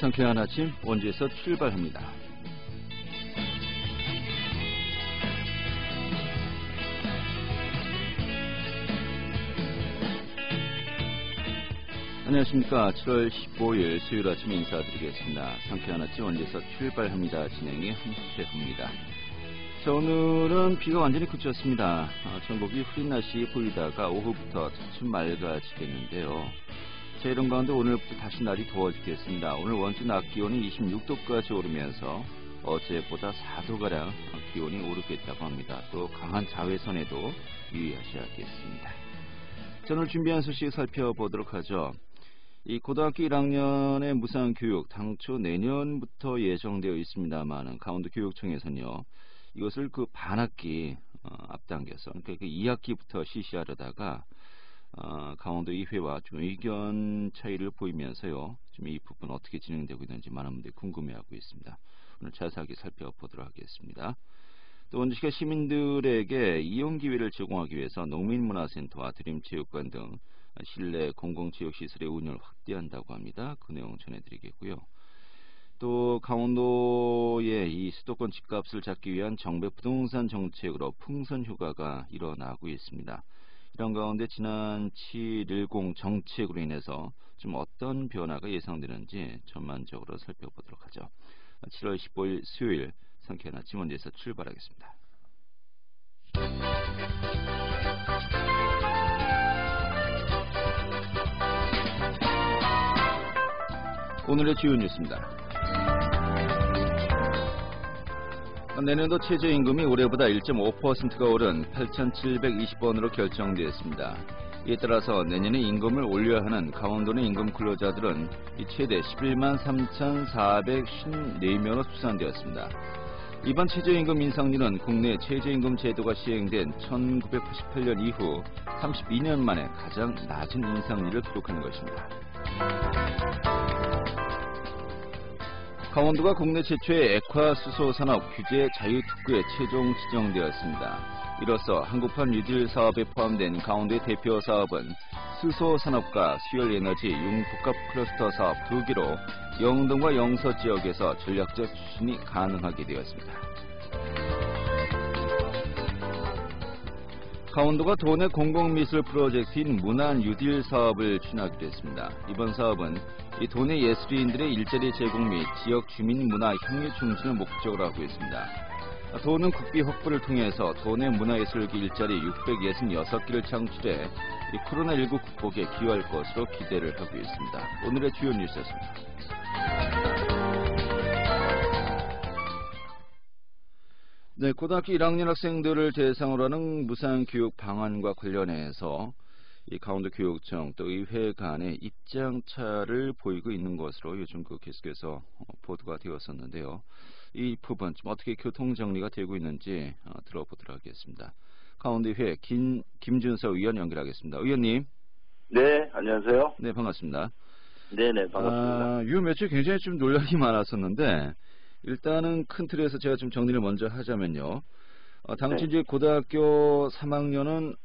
상쾌한 아침 원주에서 출발합니다. 안녕하십니까. 7월 15일 수요일 아침 인사드리겠습니다. 상쾌한 아침 원주에서 출발합니다. 진행의 홍채호입니다. 자, 오늘은 비가 완전히 그쳤습니다. 전국이 흐린 날씨 보이다가 오후부터 차츰 맑아지겠는데요. 자, 이런 가운데 오늘부터 다시 날이 더워지겠습니다. 오늘 원주 낮 기온이 26도까지 오르면서 어제보다 4도가량 기온이 오르겠다고 합니다. 또 강한 자외선에도 유의하셔야겠습니다. 자, 오늘 준비한 소식 살펴보도록 하죠. 이 고등학교 1학년의 무상교육 당초 내년부터 예정되어 있습니다만 강원도 교육청에서는요, 이것을 그 반학기 앞당겨서 그러니까 그 2학기부터 실시하려다가 강원도 의회와 좀 의견 차이를 보이면서요, 좀 이 부분 어떻게 진행되고 있는지 많은 분들이 궁금해하고 있습니다. 오늘 자세하게 살펴보도록 하겠습니다. 또 원주시가 시민들에게 이용 기회를 제공하기 위해서 농민문화센터와 드림체육관 등 실내 공공체육시설의 운영을 확대한다고 합니다. 그 내용 전해드리겠고요. 또 강원도의 이 수도권 집값을 잡기 위한 정부의 부동산 정책으로 풍선 효과가 일어나고 있습니다. 이런 가운데 지난 7.10 정책으로 인해서 좀 어떤 변화가 예상되는지 전반적으로 살펴보도록 하죠. 7월 15일 수요일 상쾌한 아침 원주에서 출발하겠습니다. 오늘의 주요 뉴스입니다. 내년도 최저임금이 올해보다 1.5%가 오른 8,720원으로 결정되었습니다. 이에 따라서 내년에 임금을 올려야 하는 강원도 내 임금 근로자들은 최대 11만 3,454명으로 추산되었습니다. 이번 최저임금 인상률은 국내 최저임금 제도가 시행된 1988년 이후 32년 만에 가장 낮은 인상률을 기록하는 것입니다. 강원도가 국내 최초의 액화수소산업 규제 자유특구에 최종 지정되었습니다. 이로써 한국판 뉴딜 사업에 포함된 강원도의 대표 사업은 수소산업과 수열에너지 융복합 클러스터 사업 2개로 영동과 영서 지역에서 전략적 추진이 가능하게 되었습니다. 강원도가 도내 공공미술 프로젝트인 문화 뉴딜 사업을 추진하기로 했습니다. 이번 사업은 이 도내 예술인들의 일자리 제공 및 지역 주민 문화 향유 증진을 목적으로 하고 있습니다. 도는 국비 확보를 통해서 도내 문화예술기 일자리 666개를 창출해 이 코로나19 극복에 기여할 것으로 기대를 하고 있습니다. 오늘의 주요 뉴스였습니다. 네, 고등학교 1학년 학생들을 대상으로 하는 무상교육 방안과 관련해서 이 강원도 교육청 또 의회 간의 입장차를 보이고 있는 것으로 요즘 계속해서 보도가 되었었는데요. 이 부분 좀 어떻게 교통정리가 되고 있는지 들어보도록 하겠습니다. 강원도의회 김준서 의원 연결하겠습니다. 의원님. 네, 안녕하세요. 네, 반갑습니다. 네네, 반갑습니다. 요 며칠 굉장히 좀 논란이 많았었는데 일단은 큰 틀에서 제가 좀 정리를 먼저 하자면요. 당시 이제 고등학교 3학년은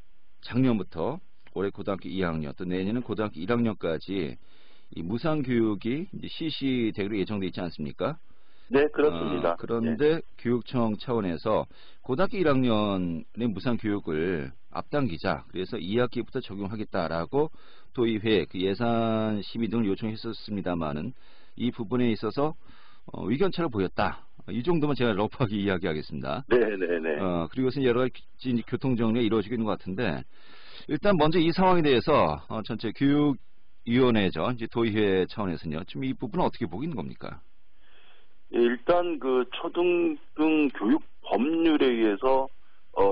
작년부터 올해 고등학교 2학년 또 내년은 고등학교 1학년까지 이 무상교육이 이제 실시되기로 예정돼 있지 않습니까? 네, 그렇습니다. 그런데 네. 교육청 차원에서 고등학교 1학년의 무상교육을 앞당기자, 그래서 2학기부터 적용하겠다라고 도의회 그 예산 심의 등을 요청했었습니다만은 이 부분에 있어서 의견차를 보였다. 이 정도만 제가 러프하게 이야기하겠습니다. 네네네. 그리고 이것은 여러 가지 교통정리가 이루어지고 있는 것 같은데 일단 먼저 이 상황에 대해서 전체 교육위원회죠. 이제 도의회 차원에서는요. 지금 이 부분은 어떻게 보고 있는 겁니까? 일단 그 초등등 교육 법률에 의해서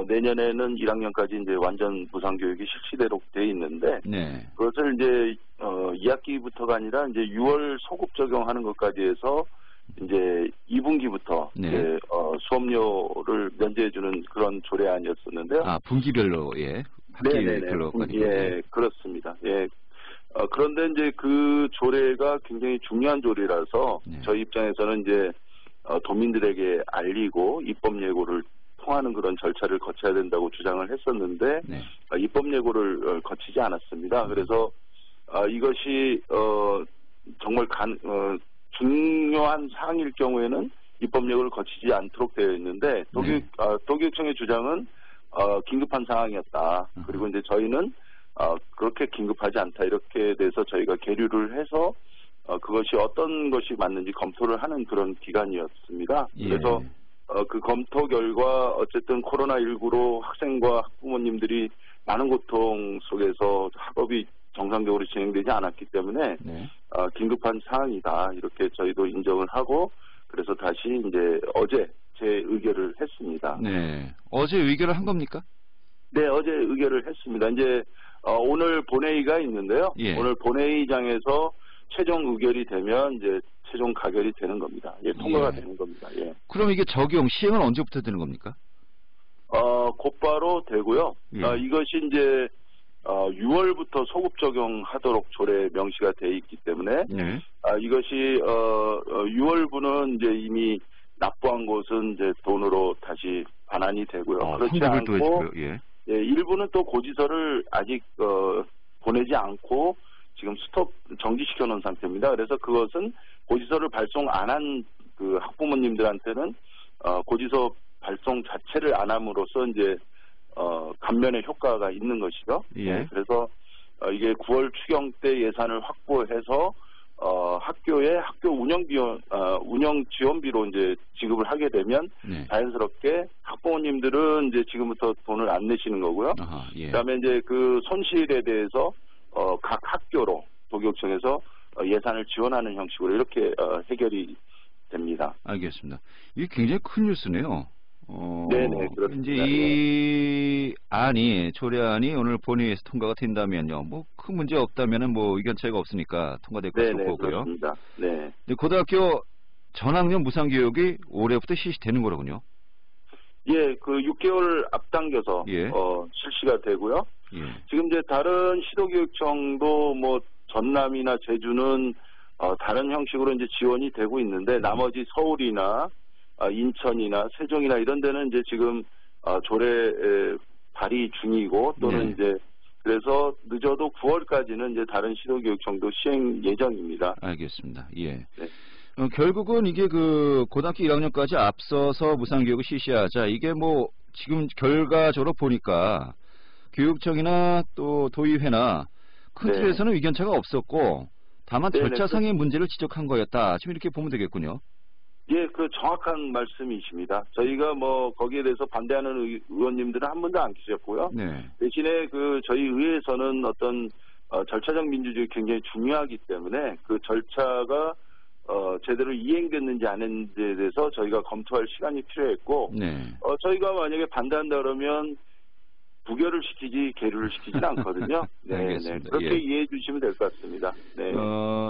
내년에는 1학년까지 이제 완전 무상교육이 실시되도록 돼 있는데 네. 그것을 이제 2학기부터가 아니라 이제 6월 소급 적용하는 것까지 해서 이제 2분기부터 네. 이제 수업료를 면제해주는 그런 조례안이었었는데요. 아, 분기별로, 예. 학기별로까지. 예, 그렇습니다. 예. 그런데 이제 그 조례가 굉장히 중요한 조례라서 네. 저희 입장에서는 이제 도민들에게 알리고 입법 예고를 통하는 그런 절차를 거쳐야 된다고 주장을 했었는데 네. 입법 예고를 거치지 않았습니다. 그래서 이것이 정말 중요한 사항일 경우에는 입법 예고를 거치지 않도록 되어 있는데 도교육청의 주장은 긴급한 상황이었다. 그리고 이제 저희는 그렇게 긴급하지 않다. 이렇게 돼서 저희가 계류를 해서 그것이 어떤 것이 맞는지 검토를 하는 그런 기간이었습니다. 그래서 그 검토 결과 어쨌든 코로나19로 학생과 학부모님들이 많은 고통 속에서 학업이 정상적으로 진행되지 않았기 때문에 긴급한 사항이다. 이렇게 저희도 인정을 하고 그래서 다시 이제 어제 재의결을 했습니다. 네. 어제 의결을 한 겁니까? 네, 어제 의결을 했습니다. 이제 오늘 본회의가 있는데요. 오늘 본회의장에서 최종 의결이 되면 이제 최종 가결이 되는 겁니다. 통과가 되는 겁니다. 그럼 이게 시행은 언제부터 되는 겁니까? 곧바로 되고요. 이것이 이제 6월부터 소급 적용하도록 조례 명시가 돼 있기 때문에 이것이 6월부는 이제 이미 납부한 곳은 이제 돈으로 다시 반환이 되고요. 그렇지 않고 일부는 또 고지서를 아직 보내지 않고 지금 스톱 정지시켜 놓은 상태입니다. 그래서 그것은 고지서를 발송 안 한 그 학부모님들한테는 고지서 발송 자체를 안 함으로써 이제 감면의 효과가 있는 것이죠. 그래서 이게 9월 추경 때 예산을 확보해서 학교의 학교 운영 지원비로 이제 지급을 하게 되면 자연스럽게 학부모님들은 이제 지금부터 돈을 안 내시는 거고요. 그다음에 이제 그 손실에 대해서 각 학교로 도교육청에서 예산을 지원하는 형식으로 이렇게 해결이 됩니다. 알겠습니다. 이게 굉장히 큰 뉴스네요. 네네, 그렇습니다. 이제 이 안이, 조례안이 오늘 본회의에서 통과가 된다면요. 뭐 큰 문제 없다면은 뭐 의견 차이가 없으니까 통과될 것으로 보고요. 그렇습니다. 네. 근데 고등학교 전학년 무상교육이 올해부터 실시되는 거로군요. 그 6개월 앞당겨서 실시가 되고요. 지금 이제 다른 시도교육청도 뭐 전남이나 제주는 다른 형식으로 이제 지원이 되고 있는데 나머지 서울이나 인천이나 세종이나 이런 데는 이제 지금 조례 발의 중이고 또는 이제 그래서 늦어도 9월까지는 이제 다른 시도교육청도 시행 예정입니다. 알겠습니다. 결국은 이게 그 고등학교 1학년까지 앞서서 무상교육을 실시하자. 이게 뭐 지금 결과적으로 보니까 교육청이나 또 도의회나 큰 틀에서는 의견차가 없었고 다만 절차상의 문제를 지적한 거였다. 지금 이렇게 보면 되겠군요. 그 정확한 말씀이십니다. 저희가 뭐 거기에 대해서 반대하는 의원님들은 한 분도 안 계셨고요. 대신에 그 저희 의회에서는 어떤 절차적 민주주의 굉장히 중요하기 때문에 그 절차가 제대로 이행됐는지 안 했는지에 대해서 저희가 검토할 시간이 필요했고 저희가 만약에 반대한다 그러면 부결을 시키지 계류를 시키지는 않거든요. 그렇게 이해해 주시면 될 것 같습니다.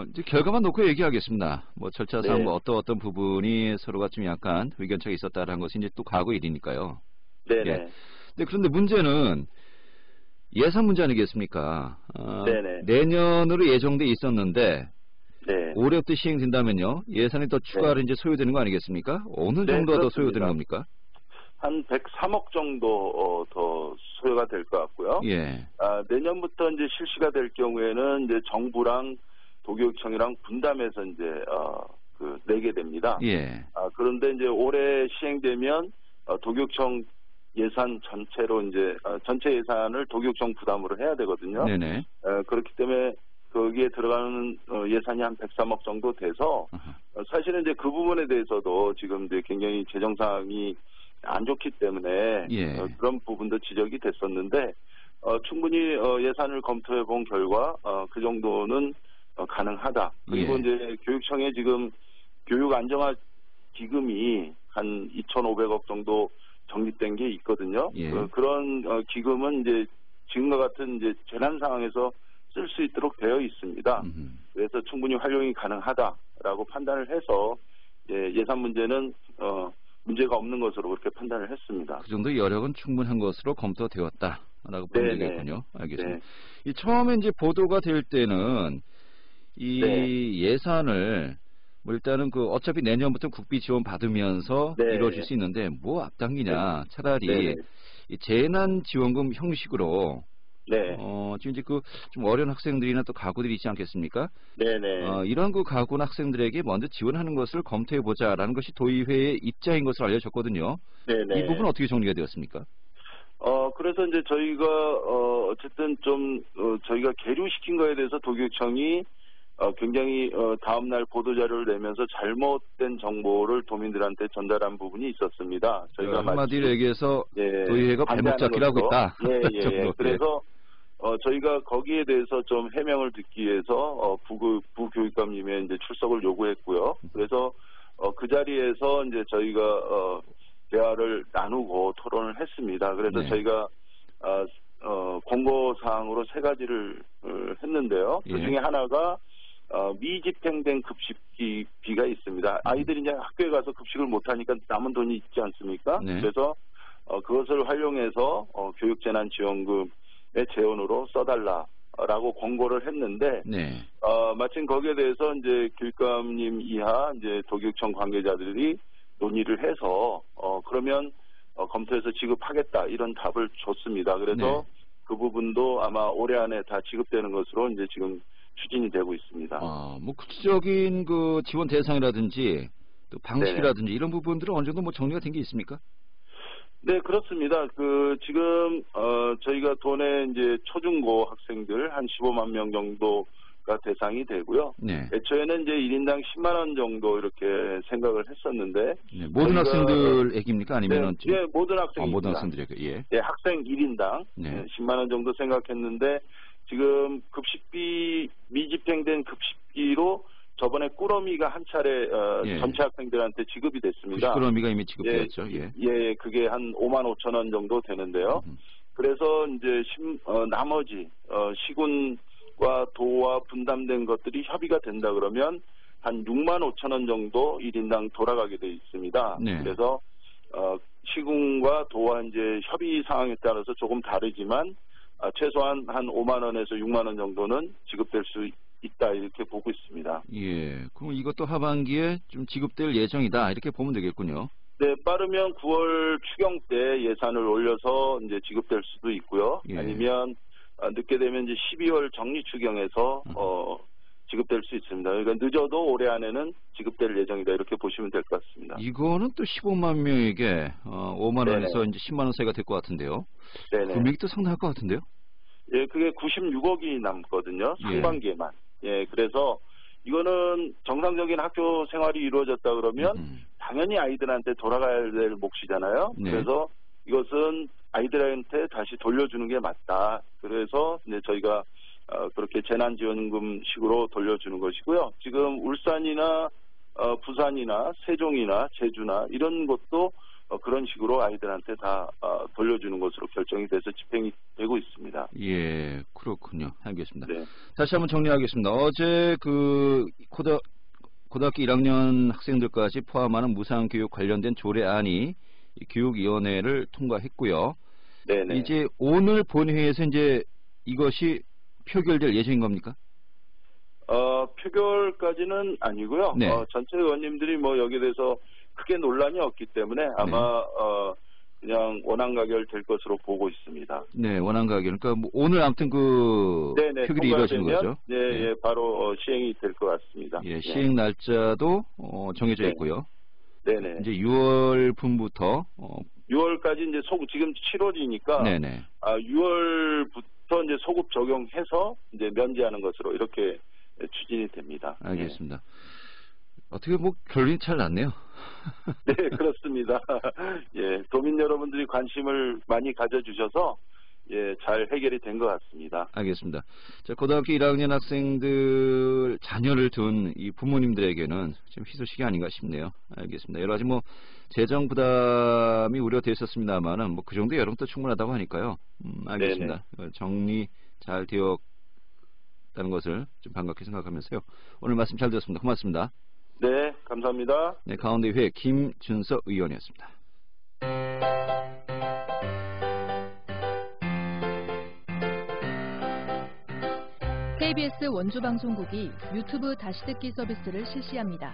이제 결과만 놓고 얘기하겠습니다. 뭐 절차상 뭐 어떤 부분이 서로가 좀 약간 의견차가 있었다라는 것이 이제 또 과거 일이니까요. 그런데 문제는 예산 문제 아니겠습니까? 내년으로 예정돼 있었는데 올해부터 시행된다면요. 예산이 더 추가로 이제 소요되는 거 아니겠습니까? 어느 정도가 더 소요되는 겁니까? 한 103억 정도 더 소요가 될 것 같고요. 내년부터 이제 실시가 될 경우에는 이제 정부랑 도교육청이랑 분담해서 이제 내게 됩니다. 그런데 이제 올해 시행되면 도교육청 예산 전체로 이제 전체 예산을 도교육청 부담으로 해야 되거든요. 그렇기 때문에 거기에 들어가는 예산이 한 103억 정도 돼서 사실은 이제 그 부분에 대해서도 지금 이제 굉장히 재정 상황이 안 좋기 때문에 그런 부분도 지적이 됐었는데 충분히 예산을 검토해 본 결과 그 정도는 가능하다. 그리고 이제 교육청에 지금 교육 안정화 기금이 한 2,500억 정도 적립된 게 있거든요. 그런 기금은 이제 지금과 같은 이제 재난 상황에서 쓸 수 있도록 되어 있습니다. 그래서 충분히 활용이 가능하다라고 판단을 해서 예산 문제는 문제가 없는 것으로 그렇게 판단을 했습니다. 그 정도 여력은 충분한 것으로 검토되었다라고 보면 되겠군요. 알겠습니다. 이 처음에 이제 보도가 될 때는 이 예산을 뭐 일단은 그 어차피 내년부터 국비 지원 받으면서 이루어질 수 있는데 뭐 앞당기냐 차라리 이 재난 지원금 형식으로 네. 지금 이제 좀 어려운 학생들이나 또 가구들이 있지 않겠습니까? 네네. 이런 가구나 학생들에게 먼저 지원하는 것을 검토해 보자라는 것이 도의회의 입장인 것으로 알려졌거든요. 네네. 이 부분은 어떻게 정리가 되었습니까? 그래서 이제 저희가 어쨌든 좀 저희가 계류시킨 거에 대해서 도교육청이 굉장히 다음날 보도자료를 내면서 잘못된 정보를 도민들한테 전달한 부분이 있었습니다. 저희가 한마디로 얘기해서 도의회가 발목 잡기를 하고 있다. 예. 그래서 저희가 거기에 대해서 좀 해명을 듣기 위해서 부교육감님의 이제 출석을 요구했고요. 그래서 그 자리에서 이제 저희가 대화를 나누고 토론을 했습니다. 그래서 저희가 공고사항으로 3가지를 했는데요. 그 중에 하나가 미집행된 급식비가 있습니다. 아이들이 이제 학교에 가서 급식을 못하니까 남은 돈이 있지 않습니까? 그래서 그것을 활용해서 교육재난지원금의 재원으로 써달라라고 권고를 했는데 마침 거기에 대해서 이제 교육감님 이하 이제 도교육청 관계자들이 논의를 해서 그러면 검토해서 지급하겠다 이런 답을 줬습니다. 그래서 그 부분도 아마 올해 안에 다 지급되는 것으로 이제 지금 추진이 되고 있습니다. 뭐 구체적인 지원 대상이라든지 또 방식이라든지 이런 부분들은 어느 정도 정리가 된 게 있습니까? 네, 그렇습니다. 지금 저희가 도내 이제 초중고 학생들 한 15만 명 정도가 대상이 되고요. 애초에는 이제 1인당 10만 원 정도 이렇게 생각을 했었는데 모든 학생들에게입니까? 아니면 모든 학생입니다. 모든 학생들에게. 학생 1인당 10만 원 정도 생각했는데 지금 미집행된 급식비로 저번에 꾸러미가 한 차례 전체 학생들한테 지급이 됐습니다. 꾸러미가 이미 지급되었죠. 그게 한 5만 5천 원 정도 되는데요. 그래서 이제 나머지 시군과 도와 분담된 것들이 협의가 된다 그러면 한 6만 5천 원 정도 1인당 돌아가게 돼 있습니다. 그래서 시군과 도와 이제 협의 상황에 따라서 조금 다르지만 최소한 한 5만 원에서 6만 원 정도는 지급될 수 있다 이렇게 보고 있습니다. 그럼 이것도 하반기에 좀 지급될 예정이다 이렇게 보면 되겠군요. 네, 빠르면 9월 추경 때 예산을 올려서 이제 지급될 수도 있고요. 아니면 늦게 되면 이제 12월 정리 추경에서 지급될 수 있습니다. 그러니까 늦어도 올해 안에는 지급될 예정이다 이렇게 보시면 될 것 같습니다. 이거는 또 15만 명에게 5만 원에서 이제 10만 원 사이가 될 것 같은데요. 금액이 또 상당할 것 같은데요. 그게 96억이 남거든요. 상반기에만. 그래서 이거는 정상적인 학교 생활이 이루어졌다 그러면 당연히 아이들한테 돌아가야 될 몫이잖아요. 그래서 이것은 아이들한테 다시 돌려주는 게 맞다. 그래서 이제 저희가 그렇게 재난지원금식으로 돌려주는 것이고요. 지금 울산이나 부산이나 세종이나 제주나 이런 곳도 그런 식으로 아이들한테 다 돌려주는 것으로 결정이 돼서 집행이 되고 있습니다. 그렇군요. 알겠습니다. 다시 한번 정리하겠습니다. 어제 고등학교 1학년 학생들까지 포함하는 무상교육 관련된 조례안이 교육위원회를 통과했고요. 이제 오늘 본회의에서 이제 이것이 표결될 예정인 겁니까? 표결까지는 아니고요. 전체 의원님들이 여기에 대해서 크게 논란이 없기 때문에 아마 그냥 원안 가결될 것으로 보고 있습니다. 원안 가결. 그러니까 오늘 아무튼 표결이 이루어지는 거죠. 바로 시행이 될 것 같습니다. 시행 날짜도 정해져 있고요. 이제 6월 분부터 6월까지 이제 지금 7월이니까 6월부터 이제 소급 적용해서 이제 면제하는 것으로 이렇게 추진이 됩니다. 알겠습니다. 어떻게 결론이 잘 났네요. 네, 그렇습니다. 도민 여러분들이 관심을 많이 가져주셔서 잘 해결이 된 것 같습니다. 알겠습니다. 자, 고등학교 1학년 학생들 자녀를 둔 이 부모님들에게는 좀 희소식이 아닌가 싶네요. 알겠습니다. 여러 가지 재정 부담이 우려됐었습니다만은 그 정도 여름도 충분하다고 하니까요. 알겠습니다. 정리 잘 되었다는 것을 좀 반갑게 생각하면서요. 오늘 말씀 잘 들었습니다. 고맙습니다. 네, 감사합니다. 가운데회 김준석 의원이었습니다. KBS 원주방송국이 유튜브 다시 듣기 서비스를 실시합니다.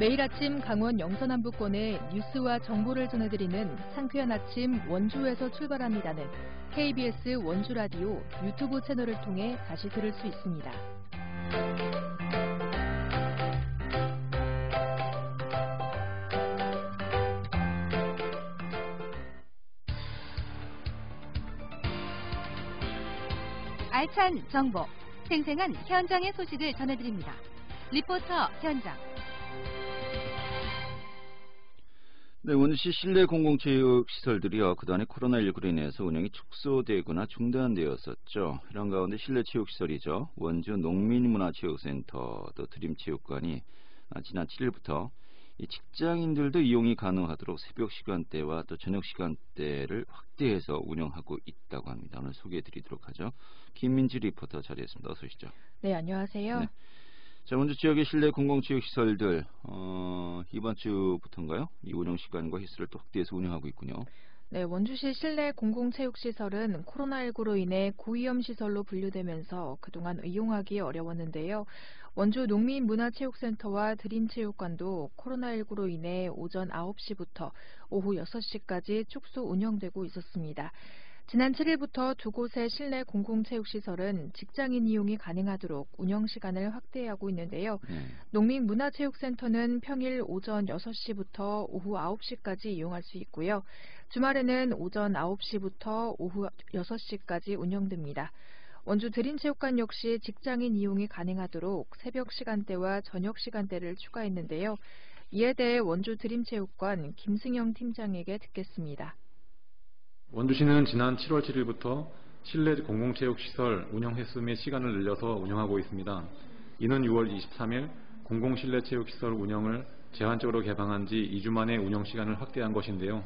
매일 아침 강원 영서남부권의 뉴스와 정보를 전해드리는 상쾌한 아침 원주에서 출발합니다는 KBS 원주 라디오 유튜브 채널을 통해 다시 들을 수 있습니다. 알찬 정보, 생생한 현장의 소식을 전해드립니다. 리포터 현장. 네, 원주시 실내 공공체육시설들이요, 그동안에 코로나19로 인해서 운영이 축소되거나 중단되었었죠. 이런 가운데 실내체육시설이죠. 원주 농민문화체육센터 또 드림체육관이 지난 7일부터 이 직장인들도 이용이 가능하도록 새벽 시간대와 또 저녁 시간대를 확대해서 운영하고 있다고 합니다. 오늘 소개해드리도록 하죠. 김민지 리포터 자리했습니다. 어서 오시죠. 네, 안녕하세요. 네. 자, 원주 지역의 실내 공공체육시설들 이번 주부터인가요? 이 운영 시간과 횟수를 또 확대해서 운영하고 있군요. 네, 원주시 실내 공공체육시설은 코로나19로 인해 고위험 시설로 분류되면서 그동안 이용하기 어려웠는데요. 원주 농민문화체육센터와 드림체육관도 코로나19로 인해 오전 9시부터 오후 6시까지 축소 운영되고 있었습니다. 지난 7일부터 두 곳의 실내 공공체육시설은 직장인 이용이 가능하도록 운영시간을 확대하고 있는데요. 농민문화체육센터는 평일 오전 6시부터 오후 9시까지 이용할 수 있고요. 주말에는 오전 9시부터 오후 6시까지 운영됩니다. 원주 드림체육관 역시 직장인 이용이 가능하도록 새벽 시간대와 저녁 시간대를 추가했는데요. 이에 대해 원주 드림체육관 김승영 팀장에게 듣겠습니다. 원주시는 지난 7월 7일부터 실내 공공체육시설 운영 횟수 및 시간을 늘려서 운영하고 있습니다. 이는 6월 23일 공공실내체육시설 운영을 제한적으로 개방한 지 2주 만에 운영 시간을 확대한 것인데요.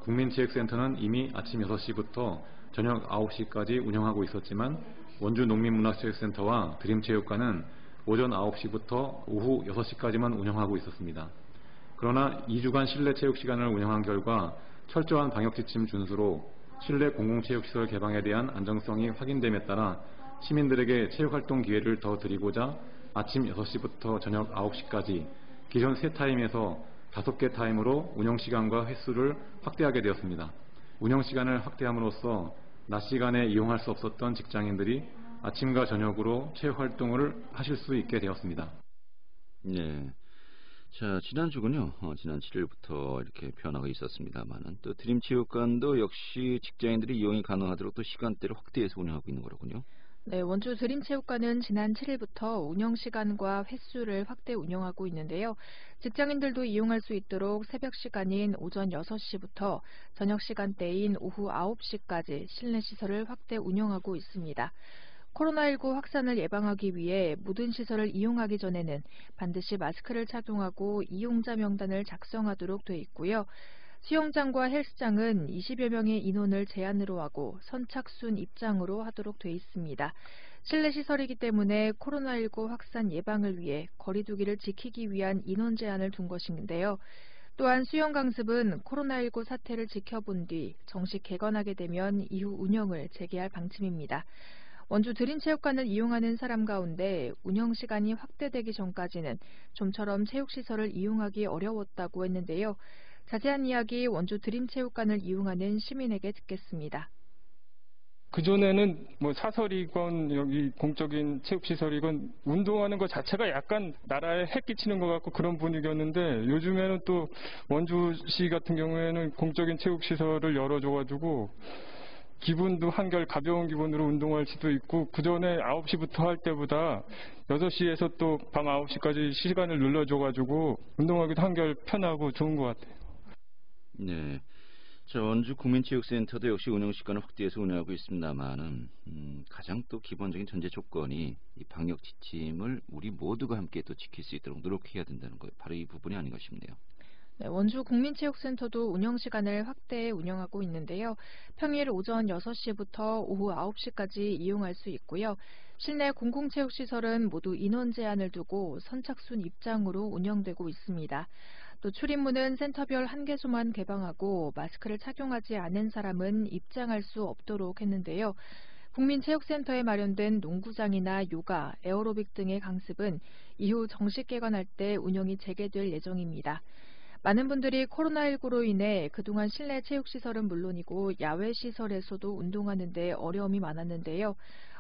국민체육센터는 이미 아침 6시부터 저녁 9시까지 운영하고 있었지만 원주 농민문화체육센터와 드림체육관은 오전 9시부터 오후 6시까지만 운영하고 있었습니다. 그러나 2주간 실내 체육 시간을 운영한 결과 철저한 방역지침 준수로 실내 공공체육시설 개방에 대한 안정성이 확인됨에 따라 시민들에게 체육활동 기회를 더 드리고자 아침 6시부터 저녁 9시까지 기존 3타임에서 5개 타임으로 운영시간과 횟수를 확대하게 되었습니다. 운영시간을 확대함으로써 낮 시간에 이용할 수 없었던 직장인들이 아침과 저녁으로 체육활동을 하실 수 있게 되었습니다. 네. 자, 지난주군요. 지난 7일부터 이렇게 변화가 있었습니다만은 또 드림체육관도 역시 직장인들이 이용이 가능하도록 또 시간대를 확대해서 운영하고 있는 거로군요. 네, 원주 드림체육관은 지난 7일부터 운영시간과 횟수를 확대 운영하고 있는데요. 직장인들도 이용할 수 있도록 새벽 시간인 오전 6시부터 저녁 시간대인 오후 9시까지 실내 시설을 확대 운영하고 있습니다. 코로나19 확산을 예방하기 위해 모든 시설을 이용하기 전에는 반드시 마스크를 착용하고 이용자 명단을 작성하도록 돼 있고요. 수영장과 헬스장은 20여 명의 인원을 제한으로 하고 선착순 입장으로 하도록 돼 있습니다. 실내 시설이기 때문에 코로나19 확산 예방을 위해 거리 두기를 지키기 위한 인원 제한을 둔 것인데요. 또한 수영 강습은 코로나19 사태를 지켜본 뒤 정식 개관하게 되면 이후 운영을 재개할 방침입니다. 원주 드림체육관을 이용하는 사람 가운데 운영시간이 확대되기 전까지는 좀처럼 체육시설을 이용하기 어려웠다고 했는데요. 자세한 이야기 원주 드림체육관을 이용하는 시민에게 듣겠습니다. 그전에는 뭐 사설이건 여기 공적인 체육시설이건 운동하는 것 자체가 약간 나라에 해 끼치는 것 같고 그런 분위기였는데 요즘에는 또 원주시 같은 경우에는 공적인 체육시설을 열어줘가지고 기분도 한결 가벼운 기분으로 운동할 수도 있고 그전에 9시부터 할 때보다 6시에서 또 밤 9시까지 시간을 늘려줘가지고 운동하기도 한결 편하고 좋은 것 같아요. 네, 저 원주 국민체육센터도 역시 운영 시간을 확대해서 운영하고 있습니다만은 가장 또 기본적인 전제 조건이 이 방역 지침을 우리 모두가 함께 또 지킬 수 있도록 노력해야 된다는 거예요. 바로 이 부분이 아닌가 싶네요. 네, 원주 국민체육센터도 운영시간을 확대해 운영하고 있는데요. 평일 오전 6시부터 오후 9시까지 이용할 수 있고요. 실내 공공체육시설은 모두 인원 제한을 두고 선착순 입장으로 운영되고 있습니다. 또 출입문은 센터별 1개소만 개방하고 마스크를 착용하지 않은 사람은 입장할 수 없도록 했는데요. 국민체육센터에 마련된 농구장이나 요가, 에어로빅 등의 강습은 이후 정식 개관할 때 운영이 재개될 예정입니다. 많은 분들이 코로나19로 인해 그동안 실내 체육시설은 물론이고 야외 시설에서도 운동하는 데 어려움이 많았는데요.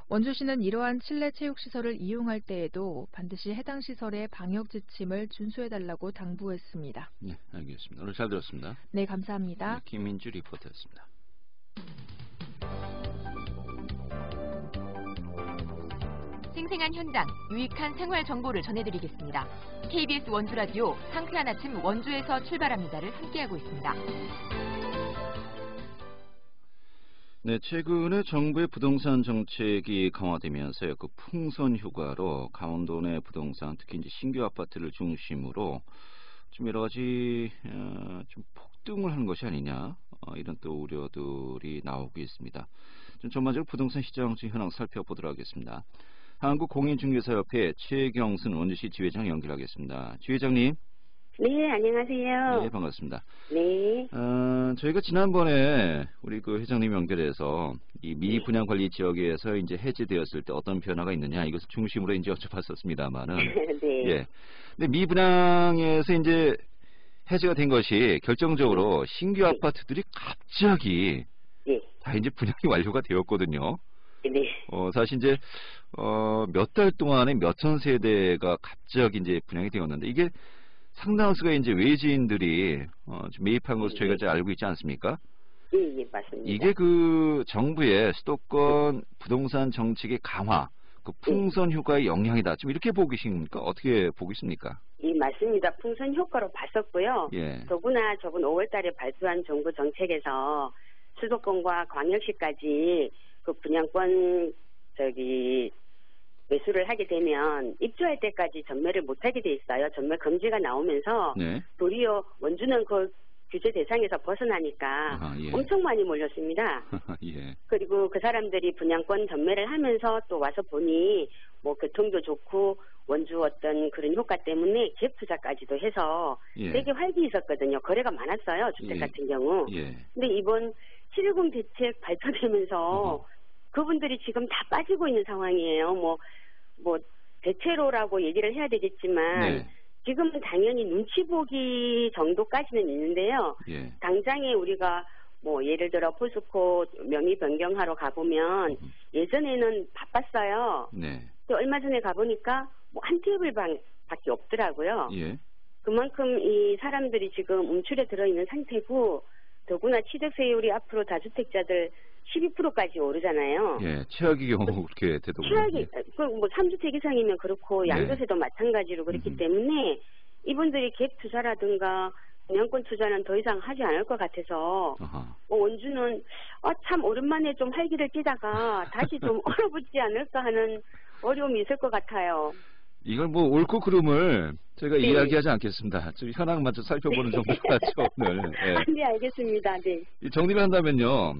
원주시는 이러한 실내 체육시설을 이용할 때에도 반드시 해당 시설의 방역 지침을 준수해달라고 당부했습니다. 네, 알겠습니다. 오늘 잘 들었습니다. 네, 감사합니다. 네, 김민주 리포터였습니다. 생생한 현장, 유익한 생활 정보를 전해드리겠습니다. KBS 원주라디오 상쾌한 아침 원주에서 출발합니다를 함께하고 있습니다. 네, 최근에 정부의 부동산 정책이 강화되면서 그 풍선 휴가로 강원도 내 부동산, 특히 이제 신규 아파트를 중심으로 좀 여러 가지 좀 폭등을 하는 것이 아니냐 이런 또 우려들이 나오고 있습니다. 좀 전반적으로 부동산 시장 현황 살펴보도록 하겠습니다. 한국공인중개사협회 최경순 원주시 지회장 연결하겠습니다. 지회장님. 네, 안녕하세요. 네, 반갑습니다. 네. 저희가 지난번에 우리 그 회장님 연결해서 이 미분양 관리 지역에서 이제 해제되었을 때 어떤 변화가 있느냐 이것을 중심으로 이제 여쭤봤었습니다만은. 네. 예. 근데 미분양에서 이제 해제가 된 것이 결정적으로 신규 아파트들이 갑자기 다 이제 분양이 완료가 되었거든요. 네. 사실 이제 몇 달 동안에 몇천 세대가 갑자기 이제 분양이 되었는데 이게 상당수가 이제 외지인들이 좀 매입한 것으로 저희가 잘 알고 있지 않습니까? 예, 맞습니다. 이게 그 정부의 수도권 부동산 정책의 강화, 그 풍선 효과의 영향이다. 좀 이렇게 보고 계십니까? 어떻게 보고 있습니까? 예, 맞습니다. 풍선 효과로 봤었고요. 예. 더구나 저번 5월달에 발표한 정부 정책에서 수도권과 광역시까지 그 분양권 매수를 하게 되면 입주할 때까지 전매를 못하게 돼 있어요. 전매 금지가 나오면서 도리어 원주는 그 규제 대상에서 벗어나니까 엄청 많이 몰렸습니다. 예. 그리고 그 사람들이 분양권 전매를 하면서 또 와서 보니 뭐 교통도 좋고 원주 어떤 그런 효과 때문에 갭 투자까지도 해서 되게 활기 있었거든요. 거래가 많았어요. 주택 같은 경우. 근데 이번 710 대책 발표되면서 그분들이 지금 다 빠지고 있는 상황이에요. 뭐 대체로라고 얘기를 해야 되겠지만 지금은 당연히 눈치 보기 정도까지는 있는데요. 당장에 우리가 뭐 예를 들어 포스코 명의 변경하러 가보면 예전에는 바빴어요. 또 얼마 전에 가보니까 뭐 한 테이블밖에 없더라고요. 그만큼 이 사람들이 지금 움츠려 들어있는 상태고 더구나 취득세율이 앞으로 다주택자들 12%까지 오르잖아요. 예, 최악의 경우 그렇게 되더군요. 최악이, 뭐 3주택 이상이면 그렇고 양도세도 마찬가지로 그렇기 때문에 이분들이 갭 투자라든가 분양권 투자는 더 이상 하지 않을 것 같아서 원주는 참 오랜만에 좀 활기를 띠다가 다시 좀 얼어붙지 않을까 하는 어려움이 있을 것 같아요. 이걸 뭐 옳고 그름을 저희가 이야기하지 않겠습니다. 좀 현황만 좀 살펴보는 정도라죠 오늘. 네, 알겠습니다. 네. 정리를 한다면요.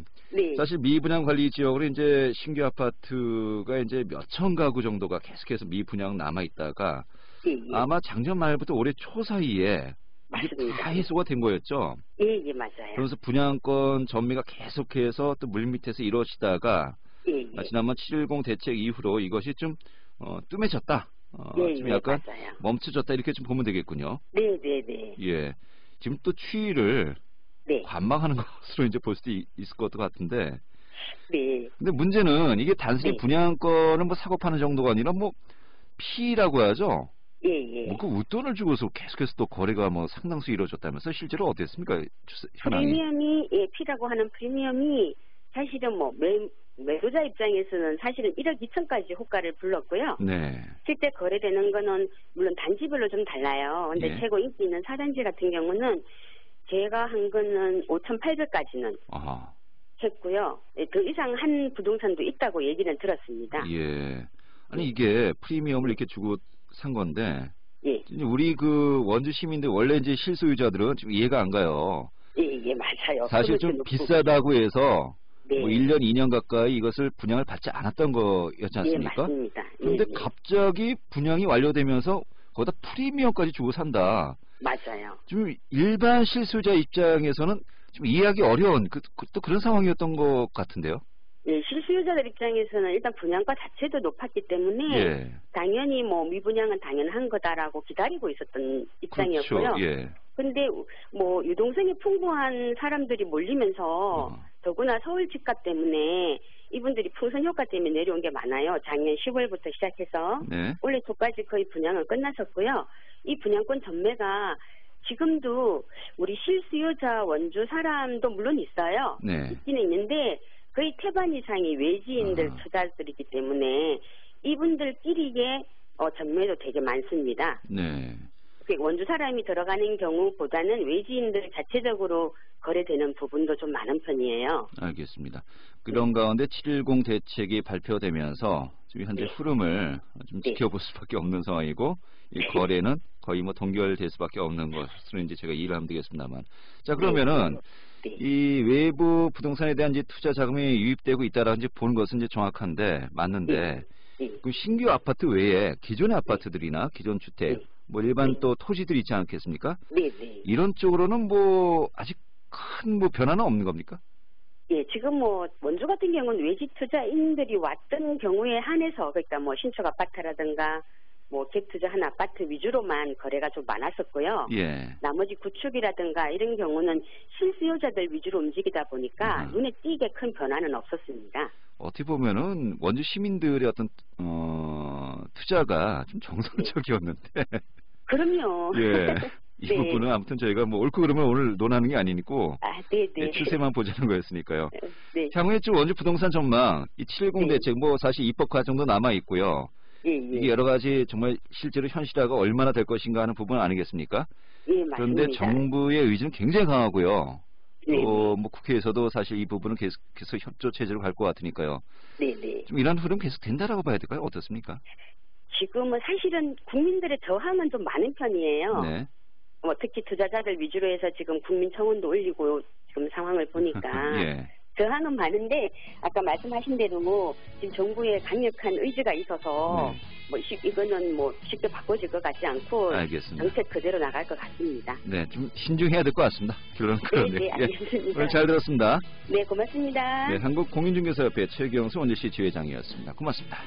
사실 미분양 관리 지역으로 이제 신규 아파트가 이제 몇천 가구 정도가 계속해서 미분양 남아 있다가 아마 작년 말부터 올해 초 사이에 이게 다 해소가 된 거였죠. 예, 맞아요. 그래서 분양권 전매가 계속해서 또 물밑에서 이루어지다가 지난번 710 대책 이후로 이것이 좀 뜸해졌다. 좀 약간 맞아요. 멈춰졌다 이렇게 좀 보면 되겠군요. 네. 예, 지금 또 추이를 관망하는 것으로 이제 볼 수도 있을 것 같은데. 근데 문제는 이게 단순히 분양권을 뭐 사고 파는 정도가 아니라 뭐 피라고 하죠. 뭐 그 웃돈을 주고서 계속해서 또 거래가 뭐 상당수 이루어졌다면서 실제로 어땠습니까? 현황이? 프리미엄이 피라고 하는 프리미엄이 사실은 뭐 매도자 입장에서는 사실은 1억 2천까지 호가를 불렀고요. 실제 거래되는 거는 물론 단지별로 좀 달라요. 근데 최고 인기 있는 4단지 같은 경우는 제가 한 거는 5,800까지는 했고요. 그 이상 한 부동산도 있다고 얘기는 들었습니다. 아니 이게 프리미엄을 이렇게 주고 산 건데 우리 그 원주 시민들 원래 이제 실소유자들은 좀 이해가 안 가요. 맞아요. 사실 좀 비싸다고 해서 뭐 1년, 2년 가까이 이것을 분양을 받지 않았던 거였지 않습니까? 맞습니다. 그런데 갑자기 분양이 완료되면서 거기다 프리미엄까지 주고 산다. 맞아요. 좀 일반 실수요자 입장에서는 좀 이해하기 어려운 또 그런 상황이었던 것 같은데요. 실수요자들 입장에서는 일단 분양가 자체도 높았기 때문에 당연히 뭐 미분양은 당연한 거다라고 기다리고 있었던 입장이었고요. 근데 뭐 유동성이 풍부한 사람들이 몰리면서 더구나 서울 집값 때문에 이분들이 풍선 효과 때문에 내려온 게 많아요. 작년 10월부터 시작해서 네. 올해 초까지 거의 분양은 끝났었고요. 이 분양권 전매가 지금도 우리 실수요자 원주 사람도 물론 있어요. 네. 있기는 있는데 거의 태반 이상이 외지인들 투자들이기 때문에 이분들끼리의 전매도 되게 많습니다. 네. 원주 사람이 들어가는 경우보다는 외지인들 자체적으로 거래되는 부분도 좀 많은 편이에요. 알겠습니다. 그런 가운데 710 대책이 발표되면서 지금 현재 흐름을 좀 지켜볼 수밖에 없는 상황이고 이 거래는 거의 뭐 동결될 수밖에 없는 것으로 이제 제가 이해를 하면 되겠습니다만. 자, 그러면은 이 외부 부동산에 대한 이제 투자 자금이 유입되고 있다라는 이제 보는 것은 이제 정확한데 맞는데 그 신규 아파트 외에 기존의 아파트들이나 기존 주택 뭐 일반 또 토지들이 있지 않겠습니까? 네. 이런 쪽으로는 뭐 아직 큰 뭐 변화는 없는 겁니까? 예, 지금 뭐 원주 같은 경우는 외지 투자인들이 왔던 경우에 한해서 그러니까 뭐 신축 아파트라든가 뭐 갭 투자한 아파트 위주로만 거래가 좀 많았었고요. 예. 나머지 구축이라든가 이런 경우는 실수요자들 위주로 움직이다 보니까 눈에 띄게 큰 변화는 없었습니다. 어떻게 보면은 원주 시민들의 어떤 투자가 좀 정상적이었는데. 그럼요. 예. 이 부분은 아무튼 저희가 뭐 옳고 그러면 오늘 논하는 게 아니니까 네, 추세만 보자는 거였으니까요. 네. 향후에 좀 원주 부동산 전망, 이 710 대책 뭐 사실 입법 과정도 남아 있고요. 이게 여러 가지 정말 실제로 현실화가 얼마나 될 것인가 하는 부분 아니겠습니까? 예, 맞습니다. 그런데 정부의 의지는 굉장히 강하고요. 또 뭐 국회에서도 사실 이 부분은 계속 협조 체제로 갈 것 같으니까요. 좀 이런 흐름 계속 된다라고 봐야 될까요? 어떻습니까? 지금은 사실은 국민들의 저항은 좀 많은 편이에요. 네. 뭐 특히 투자자들 위주로 해서 지금 국민청원도 올리고 지금 상황을 보니까 예. 저항은 많은데 아까 말씀하신 대로 뭐 지금 정부의 강력한 의지가 있어서 뭐 이거는 뭐 쉽게 바꿔질 것 같지 않고 알겠습니다. 정책 그대로 나갈 것 같습니다. 네, 좀 신중해야 될 것 같습니다. 결론은 그런데. 네, 알겠습니다. 오늘 잘 들었습니다. 네, 고맙습니다. 네, 한국공인중개사협회 최경수 원주시 지회장이었습니다. 고맙습니다.